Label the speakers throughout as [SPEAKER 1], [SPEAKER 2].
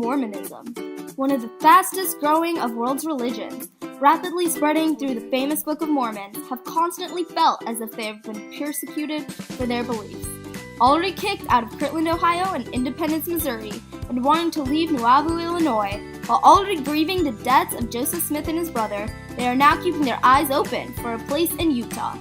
[SPEAKER 1] Mormonism, one of the fastest growing of world's religions, rapidly spreading through the famous Book of Mormon, have constantly felt as if they have been persecuted for their beliefs. Already kicked out of Kirtland, Ohio and Independence, Missouri, and wanting to leave Nauvoo, Illinois, while already grieving the deaths of Joseph Smith and his brother, they are now keeping their eyes open for a place in Utah.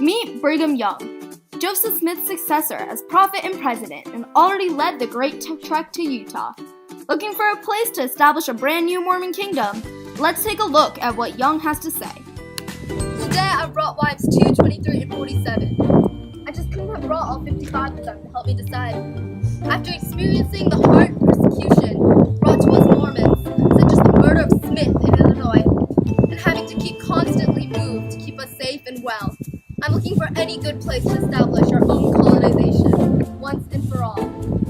[SPEAKER 1] Meet Brigham Young, Joseph Smith's successor as prophet and president, and already led the great trek to Utah. Looking for a place to establish a brand new Mormon kingdom? Let's take a look at what Young has to say.
[SPEAKER 2] Today I brought wives 2, 23, and 47. I just couldn't have brought all 55 of them to help me decide. After experiencing the hard persecution brought to us Mormons, such as the murder of Smith in Illinois, and having to keep constantly moved to keep us safe and well, I'm looking for any good place to establish our own colonization, once and for all,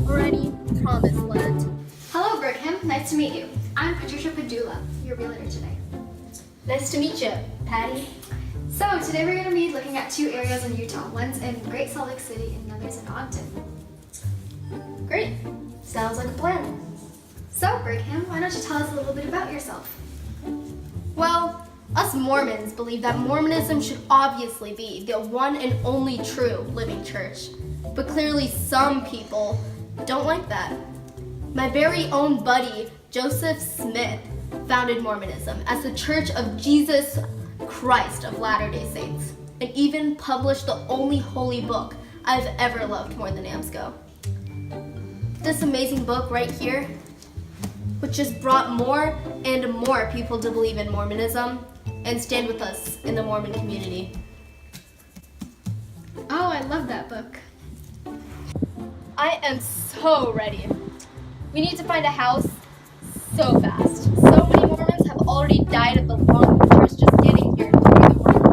[SPEAKER 2] or any promised land.
[SPEAKER 3] Hello, Brigham. Nice to meet you. I'm Patricia Padula, your realtor today.
[SPEAKER 2] Nice to meet you, Patty.
[SPEAKER 3] So today we're going to be looking at 2 areas in Utah. One's in Great Salt Lake City and another's in Ogden.
[SPEAKER 2] Great. Sounds like a plan.
[SPEAKER 3] So, Brigham, why don't you tell us a little bit about yourself?
[SPEAKER 2] Well, us Mormons believe that Mormonism should obviously be the one and only true living church. But clearly some people don't like that. My very own buddy, Joseph Smith, founded Mormonism as the Church of Jesus Christ of Latter-day Saints, and even published the only holy book I've ever loved more than Amsco. This amazing book right here, which just brought more and more people to believe in Mormonism and stand with us in the Mormon community.
[SPEAKER 3] Oh, I love that book.
[SPEAKER 2] I am so ready. We need to find a house so fast. So many Mormons have already died of the lung just getting here through the world.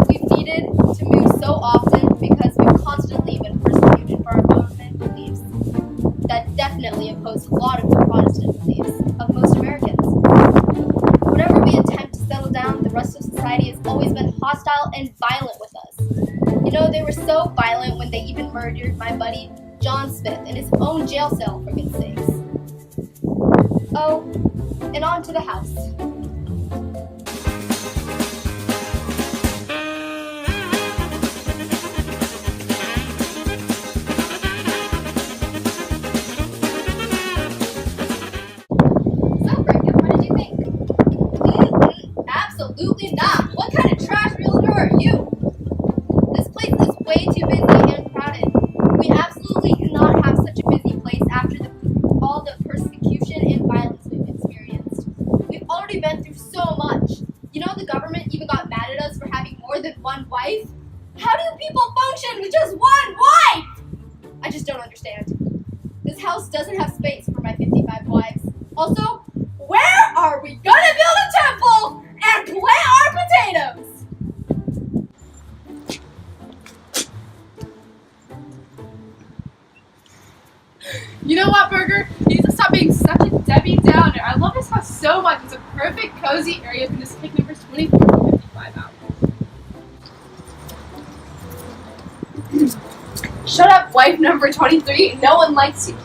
[SPEAKER 2] We've needed to move so often because we've constantly been persecuted for our Mormon beliefs that definitely oppose a lot of the Protestant beliefs of most Americans. Whenever we attempt to settle down, the rest of society has always been hostile and violent with us. You know, they were so violent when they even murdered my buddy John Smith in his own jail cell, for goodness sakes. Oh, and on to the house.
[SPEAKER 3] So, Brigham, what did you think?
[SPEAKER 2] Absolutely not. What kind of trash realtor are you? This place is way too busy and crowded. We absolutely cannot have such a busy place after all the persecution and violence we've experienced. We've already been through so much. You know, the government even got mad at us for having more than one wife. How do people function with just one wife? I just don't understand. This house doesn't have space for my 55 wives. Also, where are we gonna build a temple and plant our potatoes?
[SPEAKER 4] You know what, Burger? You need to stop being such a Debbie Downer. I love this house so much. It's a perfect, cozy area for this picnic for 24 to 55 hours. Shut up, wife number 23. No one likes you.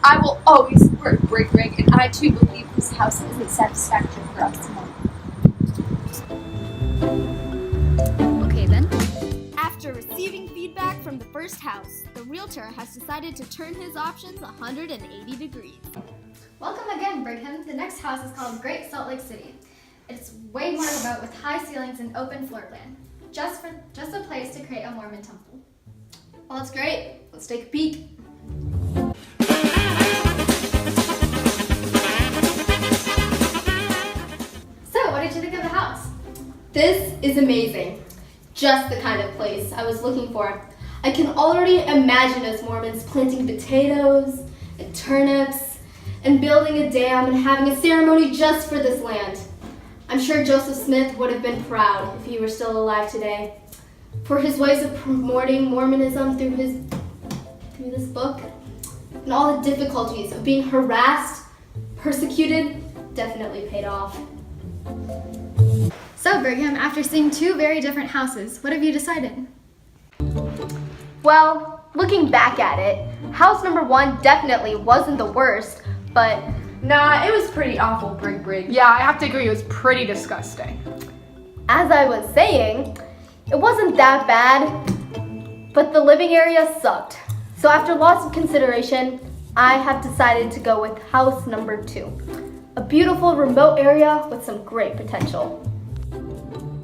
[SPEAKER 4] I will always support Brick Rig, and I too believe this house isn't satisfactory for us tonight.
[SPEAKER 3] Okay, then.
[SPEAKER 1] After receiving feedback from the first house, the realtor has decided to turn his options 180 degrees.
[SPEAKER 3] Welcome again, Brigham. The next house is called Great Salt Lake City. It's way more remote with high ceilings and open floor plan. Just a place to create a Mormon temple.
[SPEAKER 2] Well, that's great. Let's take a peek.
[SPEAKER 3] So, what did you think of the house?
[SPEAKER 2] This is amazing. Just the kind of place I was looking for. I can already imagine us Mormons planting potatoes and turnips and building a dam and having a ceremony just for this land. I'm sure Joseph Smith would have been proud if he were still alive today. For his ways of promoting Mormonism through this book, and all the difficulties of being harassed, persecuted, definitely paid off.
[SPEAKER 3] So, Brigham, after seeing two very different houses, what have you decided?
[SPEAKER 2] Well, looking back at it, house number 1 definitely wasn't the worst, but
[SPEAKER 4] Nah, it was pretty awful, Brig.
[SPEAKER 5] Yeah, I have to agree, it was pretty disgusting.
[SPEAKER 2] as I was saying, it wasn't that bad, but the living area sucked. So after lots of consideration, I have decided to go with house number 2. A beautiful remote area with some great potential.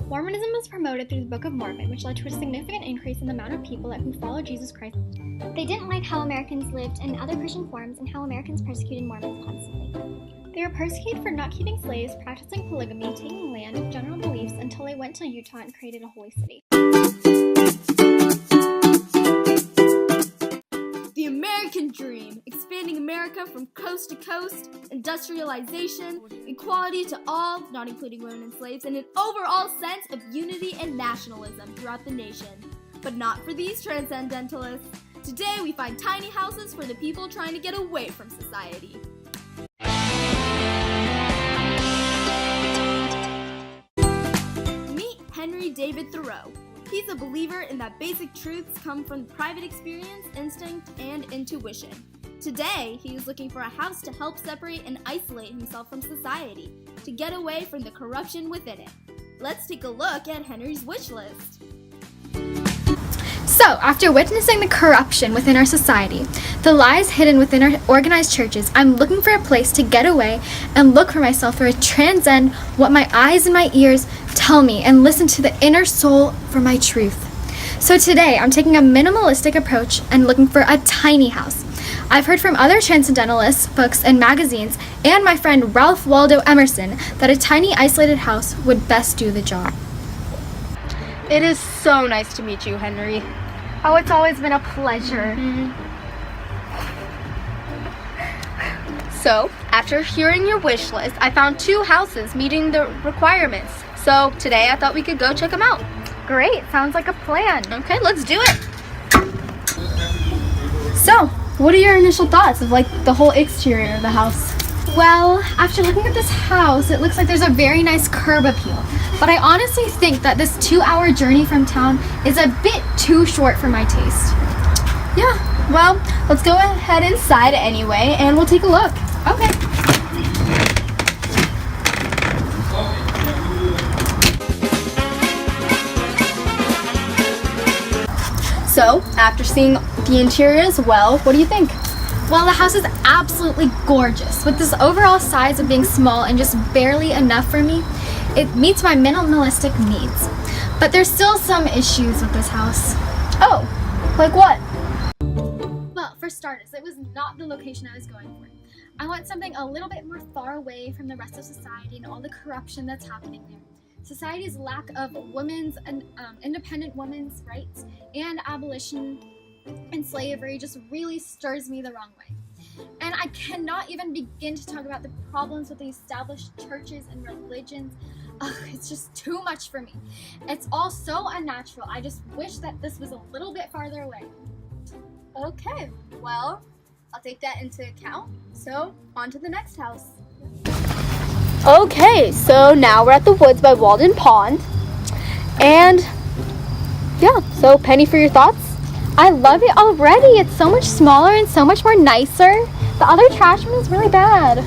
[SPEAKER 6] Mormonism was promoted through the Book of Mormon, which led to a significant increase in the amount of people who followed Jesus Christ.
[SPEAKER 7] They didn't like how Americans lived in other Christian forms and how Americans persecuted Mormons constantly.
[SPEAKER 6] They were persecuted for not keeping slaves, practicing polygamy, taking land, general beliefs, until they went to Utah and created a holy city.
[SPEAKER 1] The American dream, expanding America from coast to coast, industrialization, equality to all, not including women and slaves, and an overall sense of unity and nationalism throughout the nation. But not for these transcendentalists. Today we find tiny houses for the people trying to get away from society. Meet Henry David Thoreau. He's a believer in that basic truths come from private experience, instinct, and intuition. Today, he is looking for a house to help separate and isolate himself from society, to get away from the corruption within it. Let's take a look at Henry's wish list.
[SPEAKER 3] So, after witnessing the corruption within our society, the lies hidden within our organized churches, I'm looking for a place to get away and look for myself or transcend what my eyes and my ears tell me and listen to the inner soul for my truth. So today, I'm taking a minimalistic approach and looking for a tiny house. I've heard from other transcendentalists, books, and magazines, and my friend Ralph Waldo Emerson, that a tiny isolated house would best do the job.
[SPEAKER 2] It is so nice to meet you, Henry.
[SPEAKER 3] Oh, it's always been a pleasure.
[SPEAKER 2] So, after hearing your wish list, I found 2 houses meeting the requirements. So today I thought we could go check them out.
[SPEAKER 3] Great, sounds like a plan.
[SPEAKER 2] Okay, let's do it. So, what are your initial thoughts of the whole exterior of the house?
[SPEAKER 3] Well, after looking at this house, it looks like there's a very nice curb appeal. But I honestly think that this 2-hour journey from town is a bit too short for my taste.
[SPEAKER 2] Yeah, well, let's go ahead inside anyway and we'll take a look.
[SPEAKER 3] Okay.
[SPEAKER 2] So, after seeing the interior as well, what do you think?
[SPEAKER 3] Well, the house is absolutely gorgeous. With this overall size of being small and just barely enough for me, it meets my minimalistic needs. But there's still some issues with this house.
[SPEAKER 2] Oh, like what?
[SPEAKER 3] Well, for starters, it was not the location I was going for. I want something a little bit more far away from the rest of society and all the corruption that's happening there. Society's lack of women's and independent women's rights and abolition and slavery just really stirs me the wrong way. And I cannot even begin to talk about the problems with the established churches and religions. Ugh, it's just too much for me. It's all so unnatural. I just wish that this was a little bit farther away.
[SPEAKER 2] Okay, well, I'll take that into account. So, on to the next house. Okay, so now we're at the woods by Walden Pond. And yeah, so Penny, for your thoughts?
[SPEAKER 3] I love it already. It's so much smaller and so much more nicer. The other trash bin is really bad.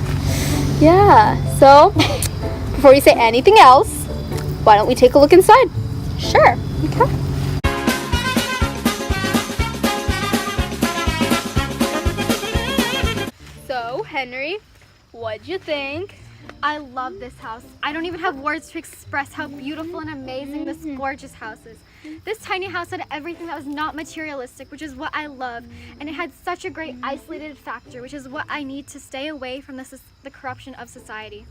[SPEAKER 2] Yeah, so before you say anything else, why don't we take a look inside?
[SPEAKER 3] Sure.
[SPEAKER 2] Okay. So, Henry, what'd you think?
[SPEAKER 3] I love this house. I don't even have words to express how beautiful and amazing this gorgeous house is. This tiny house had everything that was not materialistic, which is what I love, and it had such a great isolated factor, which is what I need to stay away from the corruption of society.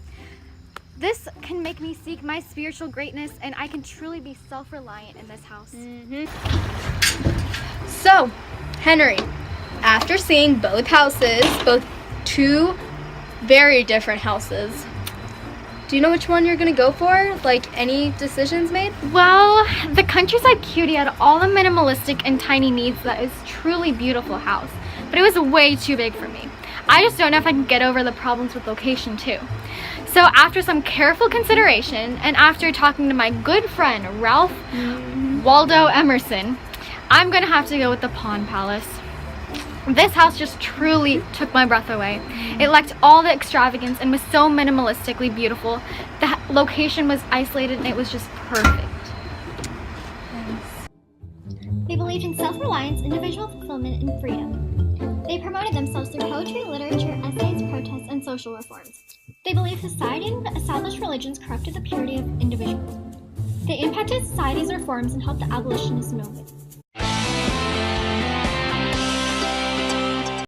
[SPEAKER 3] This can make me seek my spiritual greatness, and I can truly be self-reliant in this house.
[SPEAKER 2] So, Henry, after seeing both houses, both 2 very different houses, do you know which one you're gonna go for? Like, any decisions made?
[SPEAKER 3] Well, the Countryside Cutie had all the minimalistic and tiny needs that is truly beautiful house, but it was way too big for me. I just don't know if I can get over the problems with location too. So So after some careful consideration, and after talking to my good friend Ralph Waldo Emerson, I'm gonna have to go with the Pond Palace. This house just truly took my breath away. It lacked all the extravagance and was so minimalistically beautiful. The location was isolated and it was just perfect.
[SPEAKER 7] They believed in self-reliance, individual fulfillment, and freedom. They promoted themselves through poetry, literature, essays, protests, and social reforms. They believed society and the established religions corrupted the purity of individuals. They impacted society's reforms and helped the abolitionist movement.